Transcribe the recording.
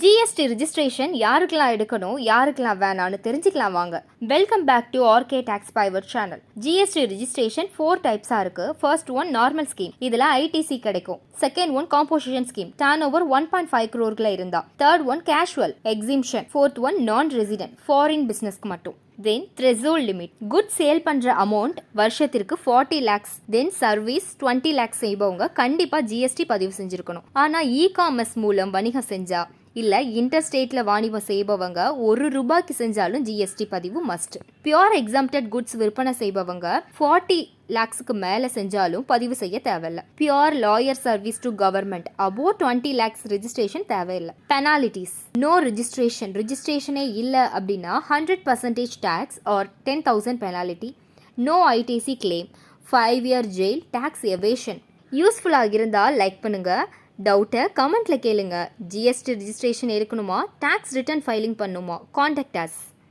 GST registration யாருக்கெல்லாம் எடுக்கணும் யாருக்கெல்லாம் வேணாம்னு தெரிஞ்சுக்கலாம் வாங்க. Welcome back to RK tax fiver channel. GST registration 4 டைப்ஸா இருக்கு. ஃபர்ஸ்ட் ஒன் நார்மல் ஸ்கீம், இதுல ஐடிசி கிடைக்கும். Second one composition scheme, turnover 1.5 crore இருந்தா. Third one casual exemption. Fourth one non resident foreign பிசினஸ்க்கு மட்டும். Then threshold limit, good sale பண்ற amount வருஷத்திற்கு 40 lakhs. Then service 20 lakhs செய்பவங்க கண்டிப்பா GST பதிவு செஞ்சிருக்கணும். ஆனா இ காமர்ஸ் மூலம் வணிகம் செஞ்சா இல்ல இன்டர்ஸ்டேட்ல வாணிபம் செய்பவங்க ₹1 செஞ்சாலும் ஜிஎஸ்டி பதிவு மஸ்ட். பியூர் எக்ஸாம்டட் குட்ஸ் விற்பனை செய்பவங்க 40 lakhsக்கு மேல செஞ்சாலும் பதிவு செய்ய தேவையில்லை. Pure lawyer service to government above 20 lakhs registration தேவையில்லை. பெனாலிட்டிஸ், நோ ரிஜிஸ்ட்ரேஷனே இல்லை அப்படின்னா 100% tax or 10,000 penalty. No ITC claim, 5 year jail, tax evasion. யூஸ்ஃபுல்லாக இருந்தால் லைக் பண்ணுங்க. டவுட்டை கமெண்ட்ல கேளுங்க. ஜிஎஸ்டி ரிஜிஸ்ட்ரேஷன் இருக்கணுமா, டாக்ஸ் ரிட்டர்ன் ஃபைலிங் பண்ணுமா, கான்டாக்ட் அஸ்.